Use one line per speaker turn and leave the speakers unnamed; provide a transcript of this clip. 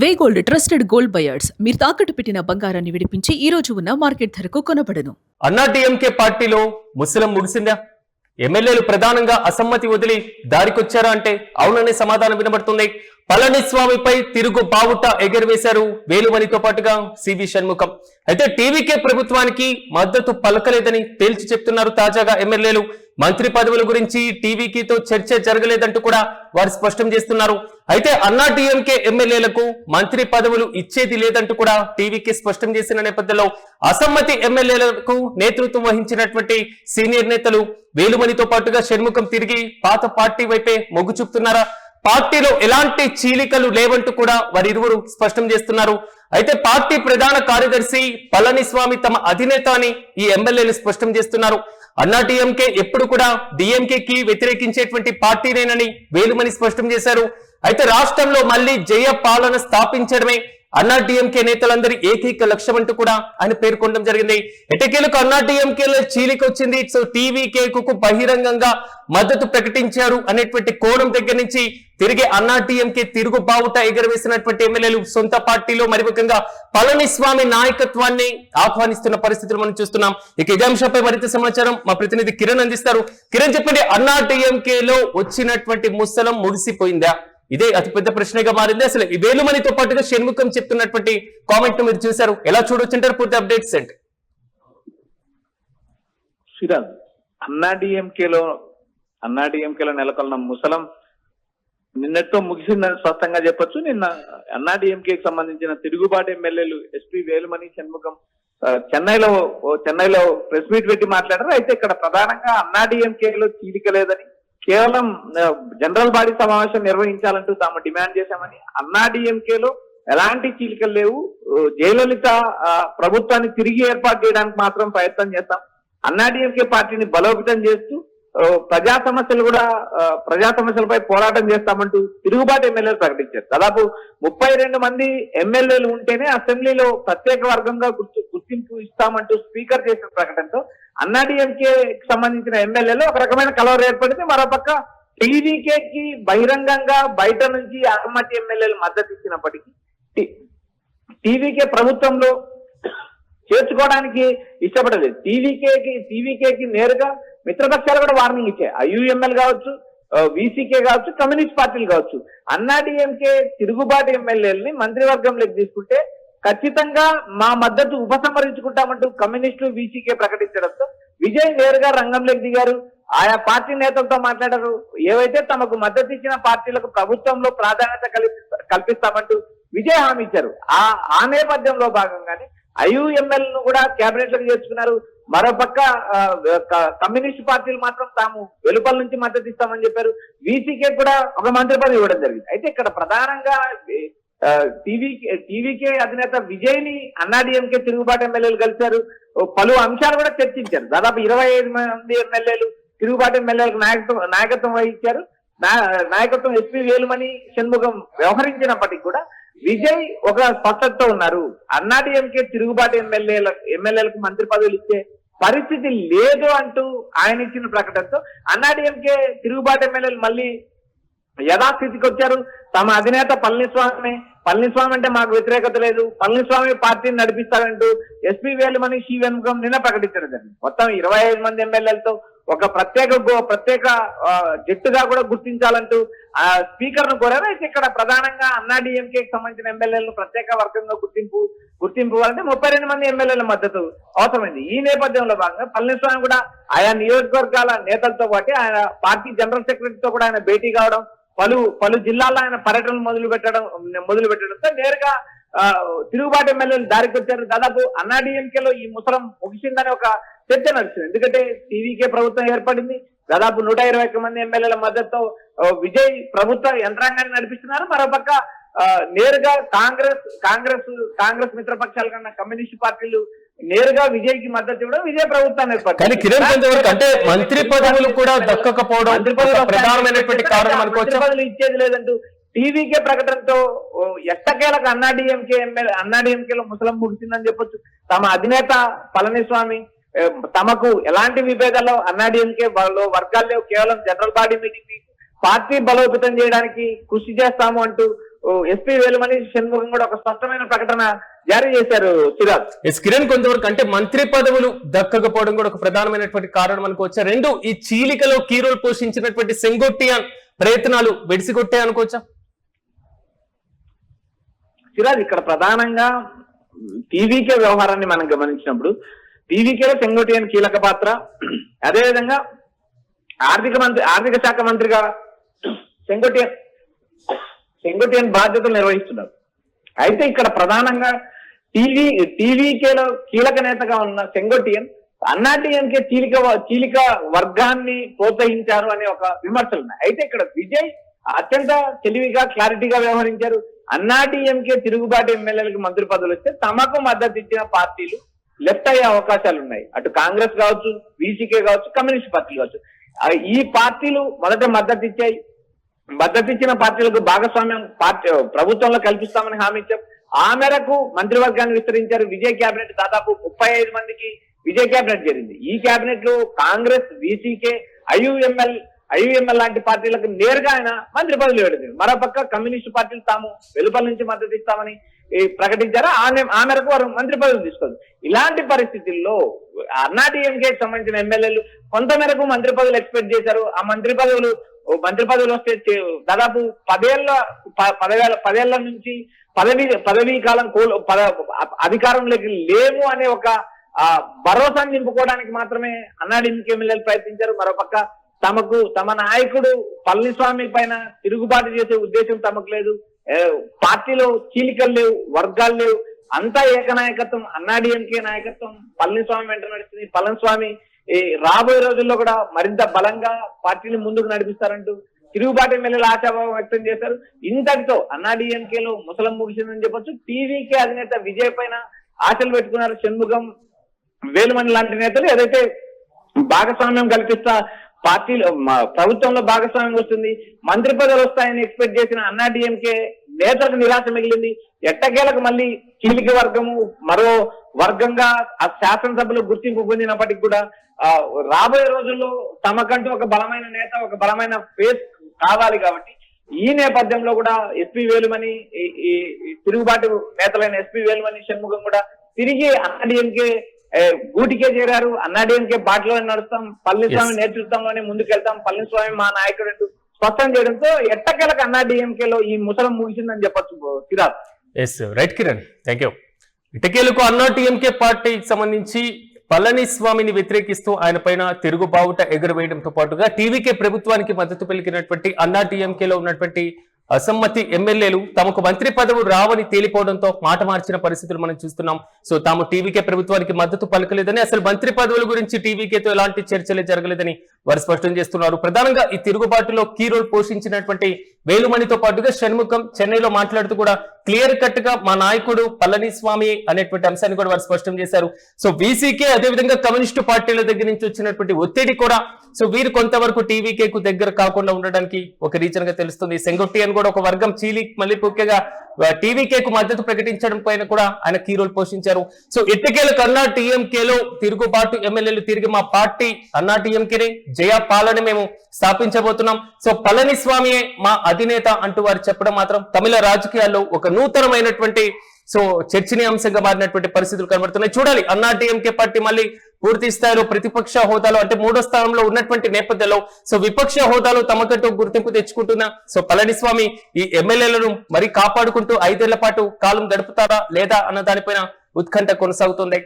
వే gold trusted gold buyers మీరు తాకట్టు పెట్టిన బంగారాన్ని విడిపించి ఈ రోజు ఉన్న మార్కెట్ ధరకు కొనబడను.
అన్నా డిఎంకే పార్టీలో ముసలం ముగిసిందా? ఎమ్మెల్యేలు ప్రధానంగా అసమ్మతి వదిలి దారికొచ్చారా అంటే అవుననే సమాధానం వినబడుతుంది. పళనిస్వామిపై తిరుగు బావుట ఎగరవేశారు వేలుమణితో పాటుగా సివి షణ్ముఖం. అయితే టీవీకే ప్రభుత్వానికి మద్దతు పలకలేదని తేల్చి చెప్తున్నారు తాజాగా ఎమ్మెల్యేలు. మంత్రి పదవుల గురించి టీవీకీతో చర్చ జరగలేదంటూ కూడా వారు స్పష్టం చేస్తున్నారు. అయితే అన్నా డిఎంకే ఎమ్మెల్యేలకు మంత్రి పదవులు ఇచ్చేది లేదంటూ కూడా టీవీకి స్పష్టం చేసిన నేపథ్యంలో అసమ్మతి ఎమ్మెల్యేలకు నేతృత్వం వహించినటువంటి సీనియర్ నేతలు వేలుమణితో పాటుగా షణ్ముఖం తిరిగి పాత పార్టీ వైపే మొగ్గు చూపుతున్నారా? పార్టీలో ఎలాంటి చీలికలు లేవంటూ కూడా వారిరువురు స్పష్టం చేస్తున్నారు. అయితే పార్టీ ప్రధాన కార్యదర్శి పళనిస్వామి తమ అధినేత అని ఈ ఎమ్మెల్యేలు స్పష్టం చేస్తున్నారు. అన్నా డిఎంకే ఎప్పుడు కూడా డిఎంకేకి వ్యతిరేకించేటువంటి పార్టీనేనని వేలుమణి స్పష్టం చేశారు. అయితే రాష్ట్రంలో మళ్ళీ జయ పాలన స్థాపించడమే అన్నా డిఎంకే నేతలందరి ఏకైక లక్ష్యం అంటూ కూడా ఆయన పేర్కొనడం జరిగింది. ఎటకేలకు అన్నా డిఎంకేలో చీలిక వచ్చింది. సో టీవీకేకు బహిరంగంగా మద్దతు ప్రకటించారు అనేటువంటి కోణం దగ్గర నుంచి తిరిగి అన్నా డిఎంకే తిరుగు బావుట ఎగరవేసినటువంటి ఎమ్మెల్యేలు సొంత పార్టీలో మరి ముఖ్యంగా పళనిస్వామి నాయకత్వాన్ని ఆహ్వానిస్తున్న పరిస్థితులు మనం చూస్తున్నాం. ఇక ఇదే అంశంపై మరింత సమాచారం మా ప్రతినిధి కిరణ్ అందిస్తారు. కిరణ్, చెప్పండి, అన్నా డిఎంకేలో వచ్చినటువంటి ముసలం ముగిసిపోయిందా? ఇదే అతిపెద్ద ప్రశ్నగా మారింది. అసలు ఈ వేలుమణితో పాటుగా షణ్ముఖం చెప్తున్నటువంటి కామెంట్ మీరు చూశారు, ఎలా చూడొచ్చుంటారు? పూర్తి అప్డేట్స్ ఏంటి?
శ్రీరాజ్, అన్నా డిఎంకేలో నెలకొన్న ముసలం నిన్నటితో ముగిసిందని స్పష్టంగా చెప్పొచ్చు. నిన్న అన్నా డిఎంకేకి సంబంధించిన తిరుగుబాటు ఎమ్మెల్యేలు ఎస్పీ వేలుమణి, షణ్ముఖం చెన్నైలో ప్రెస్ మీట్ పెట్టి మాట్లాడారు. అయితే ఇక్కడ ప్రధానంగా అన్నా డిఎంకేలో చీలిక లేదని, కేవలం జనరల్ బాడీ సమావేశం నిర్వహించాలంటూ తాము డిమాండ్ చేశామని, అన్నా డిఎంకేలో ఎలాంటి చీలికలు లేవు, జయలలిత ప్రభుత్వాన్ని తిరిగి ఏర్పాటు చేయడానికి మాత్రం ప్రయత్నం చేస్తాం, అన్నా డిఎంకే పార్టీని బలోపేతం చేస్తూ ప్రజా సమస్యలపై పోరాటం చేస్తామంటూ తిరుగుబాటు ఎమ్మెల్యేలు ప్రకటించారు. దాదాపు 32 మంది ఎమ్మెల్యేలు ఉంటేనే అసెంబ్లీలో ప్రత్యేక వర్గంగా గుర్తింపు ఇస్తామంటూ స్పీకర్ చేసిన ప్రకటనతో అన్నా డిఎంకే సంబంధించిన ఎమ్మెల్యేలు ఒక రకమైన కలవరం ఏర్పడింది. మరోపక్క టీవీకేకి బహిరంగంగా బయట నుంచి అసమ్మతి ఎమ్మెల్యేలు మద్దతు ఇచ్చినప్పటికీ టీవీకే ప్రభుత్వంలో చేర్చుకోవడానికి ఇష్టపడలేదు. టీవీకేకి నేరుగా మిత్రపక్షాలు కూడా వార్నింగ్ ఇచ్చాయి. ఐయుఎంఎల్ కావచ్చు, వీసీకే కావచ్చు, కమ్యూనిస్ట్ పార్టీలు కావచ్చు. అన్నా డిఎంకే తిరుగుబాటు ఎమ్మెల్యేలని మంత్రివర్గంలోకి తీసుకుంటే ఖచ్చితంగా మా మద్దతు ఉపసంహరించుకుంటామంటూ కమ్యూనిస్టులు, వీసీకే ప్రకటించడంతో విజయ్ నేరుగా రంగంలోకి దిగారు. ఆయా పార్టీ నేతలతో మాట్లాడారు. ఏవైతే తమకు మద్దతు ఇచ్చిన పార్టీలకు ప్రభుత్వంలో ప్రాధాన్యత కల్పిస్తామంటూ విజయ్ హామీ ఇచ్చారు. ఆ నేపథ్యంలో భాగంగానే ఐయుఎంఎల్ ను కూడా కేబినెట్ లోకి చేర్చుకున్నారు. మరోపక్క కమ్యూనిస్ట్ పార్టీలు మాత్రం తాము వెలుపల నుంచి మద్దతు ఇస్తామని చెప్పారు. వీసీకే కూడా ఒక మంత్రి పదవి ఇవ్వడం జరిగింది. అయితే ఇక్కడ ప్రధానంగా టీవీకే అధినేత విజయ్ ని అన్నా డిఎంకే తిరుగుబాటు ఎమ్మెల్యేలు కలిశారు. పలు అంశాలు కూడా చర్చించారు. దాదాపు 25 మంది ఎమ్మెల్యేలు తిరుగుబాటు ఎమ్మెల్యేలకు నాయకత్వం వహించారు. నాయకత్వం ఎస్పీ వేలుమణి, షణ్ముఖం వ్యవహరించినప్పటికీ కూడా విజయ్ ఒక స్పష్టతతో ఉన్నారు. అన్నా డిఎంకే తిరుగుబాటు ఎమ్మెల్యేలకు మంత్రి పదవులు ఇచ్చే పరిస్థితి లేదు అంటూ ఆయన ఇచ్చిన ప్రకటనతో అన్నా డిఎంకే తిరుగుబాటు ఎమ్మెల్యేలు మళ్ళీ యథాస్థితికి వచ్చారు. తమ అధినేత పళనిస్వామి అంటే మాకు వ్యతిరేకత లేదు, పళనిస్వామి పార్టీని నడిపిస్తారంటూ ఎస్పీ వేలుమణి, షణ్ముఖం నిన్న ప్రకటించడం జరిగింది. మొత్తం 25 మంది ఎమ్మెల్యేలతో ఒక ప్రత్యేక జట్టుగా కూడా గుర్తించాలంటూ స్పీకర్ ను కోరారు. అయితే ఇక్కడ ప్రధానంగా అన్నా డిఎంకేకి సంబంధించిన ఎమ్మెల్యేలను ప్రత్యేక వర్గంగా గుర్తింపు ఇవ్వాలంటే 32 మంది ఎమ్మెల్యేల మద్దతు అవసరమైంది. ఈ నేపథ్యంలో భాగంగా పళనిస్వామి కూడా ఆయా నియోజకవర్గాల నేతలతో పాటు ఆయన పార్టీ జనరల్ సెక్రటరీతో కూడా ఆయన భేటీ కావడం, పలు జిల్లాల్లో ఆయన పర్యటనలు మొదలు పెట్టడంతో నేరుగా తిరుగుబాటు ఎమ్మెల్యేలు దారికి వచ్చారు. దాదాపు అన్నా డిఎంకేలో ఈ ముసలం ముగిసిందని ఒక చర్చ నడుస్తుంది. ఎందుకంటే టీవీకే ప్రభుత్వం ఏర్పడింది. దాదాపు 121 మంది ఎమ్మెల్యేల మద్దతుతో విజయ్ ప్రభుత్వ యంత్రాంగాన్ని నడిపిస్తున్నారు. మరోపక్క నేరుగా కాంగ్రెస్ మిత్రపక్షాల కన్నా కమ్యూనిస్ట్ పార్టీలు నేరుగా విజయ్ కి మద్దతు ఇవ్వడం విజయ్ ప్రభుత్వాన్ని ఏర్పడింది.
అంటే మంత్రి పదవులు కూడా దక్కకపోవడం ప్రధానమైనటువంటి కారణం అనుకోవచ్చు.
మంత్రి పదవులు ఇచ్చేది లేదంటూ టీవీకే ప్రకటనతో ఎట్టకేలకు అన్నా డిఎంకేలో ముసలం ముగిసిందని చెప్పొచ్చు. తమ అధినేత పళనిస్వామి తమకు ఎలాంటి విభేదాల్లో అన్నా డిఎంకే వర్గాల్లో కేవలం జనరల్ బాడీ మీటింగ్ పార్టీ బలోపేతం చేయడానికి కృషి చేస్తాము అంటూ ఎస్పీ వేలుమణి షణ్ముఖం కూడా ఒక స్పష్టమైన ప్రకటన జారీ చేశారు సిరాజ్.
కిరణ్, కొంతవరకు అంటే మంత్రి పదవులు దక్కకపోవడం కూడా ఒక ప్రధానమైనటువంటి కారణం అనుకోవచ్చా? రెండు, ఈ చీలికలో కీ రోల్ పోషించినటువంటి సెంగోట్టియాన్ ప్రయత్నాలు వెడిసిగొట్టే అనుకోవచ్చా?
సిరాజ్, ఇక్కడ ప్రధానంగా టీవీకే వ్యవహారాన్ని మనం గమనించినప్పుడు టీవీకేలో సెంగోటియన్ కీలక పాత్ర, అదేవిధంగా ఆర్థిక శాఖ మంత్రిగా సెంగోటియన్ బాధ్యతలు నిర్వహిస్తున్నారు. అయితే ఇక్కడ ప్రధానంగా టీవీకేలో కీలక నేతగా ఉన్న సెంగోటియన్ అన్నాడీఎంకే చీలిక వర్గాన్ని ప్రోత్సహించారు అనే ఒక విమర్శలు ఉన్నాయి. అయితే ఇక్కడ విజయ్ అత్యంత తెలివిగా క్లారిటీగా వ్యవహరించారు. అన్నాడీఎంకే తిరుగుబాటు ఎమ్మెల్యేలకు మంత్రి పదవులు వస్తే తమకు మద్దతు ఇచ్చిన పార్టీలు లెఫ్ట్ అయ్యే అవకాశాలు ఉన్నాయి. అటు కాంగ్రెస్ కావచ్చు, బీసీకే కావచ్చు, కమ్యూనిస్ట్ పార్టీలు కావచ్చు. ఈ పార్టీలు మొదట మద్దతు ఇచ్చిన పార్టీలకు భాగస్వామ్యం ప్రభుత్వంలో కల్పిస్తామని హామీ ఇచ్చారు. ఆ మేరకు మంత్రివర్గాన్ని విస్తరించారు. విజయ్ కేబినెట్ దాదాపు 35 మందికి విజయ్ కేబినెట్ చేరింది. ఈ కేబినెట్ లో కాంగ్రెస్, బీసీకే, ఐయుఎంఎల్ లాంటి పార్టీలకు నేరుగా ఆయన మంత్రి పదవులు ఇవ్వలేదు. మరోపక్క కమ్యూనిస్ట్ పార్టీలు తాము వెలుపల నుంచి మద్దతు ఇస్తామని ప్రకటించారు. ఆ మేరకు వారు మంత్రి పదవులు తీసుకోదు. ఇలాంటి పరిస్థితుల్లో అన్నాడీఎంకేకి సంబంధించిన ఎమ్మెల్యేలు కొంత మేరకు మంత్రి పదవులు ఎక్స్పెక్ట్ చేశారు. ఆ మంత్రి పదవులు వస్తే దాదాపు 10 ఏళ్ల నుంచి పదవీ కాలం అధికారంలోకి లేము అనే ఒక భరోసాను నింపుకోవడానికి మాత్రమే అన్నాడీఎంకే ఎమ్మెల్యేలు ప్రయత్నించారు. మరోపక్క తమ నాయకుడు పళనిస్వామి పైన తిరుగుబాటు చేసే ఉద్దేశం తమకు లేదు. పార్టీలో చీలికలు లేవు, వర్గాలు లేవు, అంతా ఏకనాయకత్వం, అన్నాడీఎంకే నాయకత్వం పళనిస్వామి వెంట నడుస్తుంది. పళనిస్వామి రాబోయే రోజుల్లో కూడా మరింత బలంగా పార్టీని ముందుకు నడిపిస్తారంటూ తిరుగుబాటు ఎమ్మెల్యేలు ఆశాభావం వ్యక్తం చేశారు. ఇంతటితో అన్నాడీఎంకేలో ముసలం ముగిసిందని చెప్పొచ్చు. టీవీకే అధినేత విజయ్ పైన ఆశలు పెట్టుకున్నారు షణ్ముఖం, వేలుమణి లాంటి నేతలు. ఏదైతే భాగస్వామ్యం కల్పిస్తా పార్టీలో ప్రభుత్వంలో భాగస్వామ్యం వస్తుంది, మంత్రి పదవులు వస్తాయని ఎక్స్పెక్ట్ చేసిన అన్నాడీఎంకే నేతలకు నిరాశ మిగిలింది. ఎట్టకేలకు మళ్ళీ కీలిక వర్గము మరో వర్గంగా ఆ శాసనసభలో గుర్తింపు పొందినప్పటికీ కూడా రాబోయే రోజుల్లో తమకంటూ ఒక బలమైన నేత, ఒక బలమైన ఫేస్ కావాలి. కాబట్టి ఈ నేపథ్యంలో కూడా ఎస్పీ వేలుమణి, ఈ తిరుగుబాటు నేతలైన ఎస్పీ వేలుమణి, షణ్ముఖం కూడా తిరిగి అన్నాడీఎంకే గూటికే చేరారు. అన్నాడీఎంకే బాటలోనే నడుస్తాం, పళనిస్వామి నేతృత్వంలోనే ముందుకెళ్తాం, పళనిస్వామి మా నాయకుడు అంటూ స్పష్టం చేయడంతో ఎట్టకేలకు అన్నాడీఎంకేలో ఈ ముసలం ముగిసిందని చెప్పొచ్చు Siraj.
Right Kiran, thank you. ఇటకేలకు అన్నాడీఎంకే పార్టీకి సంబంధించి పళనిస్వామిని వ్యతిరేకిస్తూ ఆయన పైన తిరుగుబావుట ఎగురవేయడంతో పాటుగా టీవీకే ప్రభుత్వానికి మద్దతు పలికినటువంటి అన్నాడీఎంకేలో ఉన్నటువంటి అసమ్మతి ఎమ్మెల్యేలు తమకు మంత్రి పదవులు రావని తేలిపోవడంతో మాట మార్చిన పరిస్థితులు మనం చూస్తున్నాం. సో తాము టీవీకే ప్రభుత్వానికి మద్దతు పలకలేదని, అసలు మంత్రి పదవుల గురించి టీవీకేతో ఎలాంటి చర్చలే జరగలేదని వారు స్పష్టం చేస్తున్నారు. ప్రధానంగా ఈ తిరుగుబాటులో కీ రోల్ పోషించినటువంటి వేలుమణితో పాటుగా షణ్ముఖం చెన్నైలో మాట్లాడుతూ కూడా క్లియర్ కట్ గా మా నాయకుడు పళనిస్వామి అనేటువంటి అంశాన్ని కూడా వారు స్పష్టం చేశారు. సో బీసీకే అదేవిధంగా కమ్యూనిస్టు పార్టీల దగ్గర నుంచి వచ్చినటువంటి ఒత్తిడి కూడా సో వీరు కొంతవరకు టీవీకేకు దగ్గర కాకుండా ఉండడానికి ఒక రీజన్ గా తెలుస్తుంది. సెంగోట్టియన్ కూడా ఒక వర్గం చీలి మళ్ళీ ముఖ్యంగా టీవీకేకు మద్దతు ప్రకటించడం పైన కూడా ఆయన కీ రోల్ పోషించారు. సో ఎట్టకేలకు అన్నాడీఎంకేలో తిరుగుబాటు ఎమ్మెల్యేలు తిరిగి మా పార్టీ అన్నాడీఎంకేని జయపాలని మేము స్థాపించబోతున్నాం, సో పళనిస్వామియే మా అధినేత అంటూ వారు చెప్పడం మాత్రం తమిళ రాజకీయాల్లో ఒక నూతనమైనటువంటి సో చర్చనీయాంశంగా మారినటువంటి పరిస్థితులు కనబడుతున్నాయి. చూడాలి అన్నాడీఎంకే పార్టీ మళ్ళీ పూర్తి స్థాయిలో ప్రతిపక్ష హోదాలో అంటే 3వ స్థానంలో ఉన్నటువంటి నేపథ్యంలో సో విపక్ష హోదాలో తమకంటూ గుర్తింపు తెచ్చుకుంటున్న సో పళనిస్వామి ఈ ఎమ్మెల్యేలను మరి కాపాడుకుంటూ 5 ఏళ్ల పాటు కాలం గడుపుతారా లేదా అన్న దానిపైన ఉత్కంఠ కొనసాగుతుంది.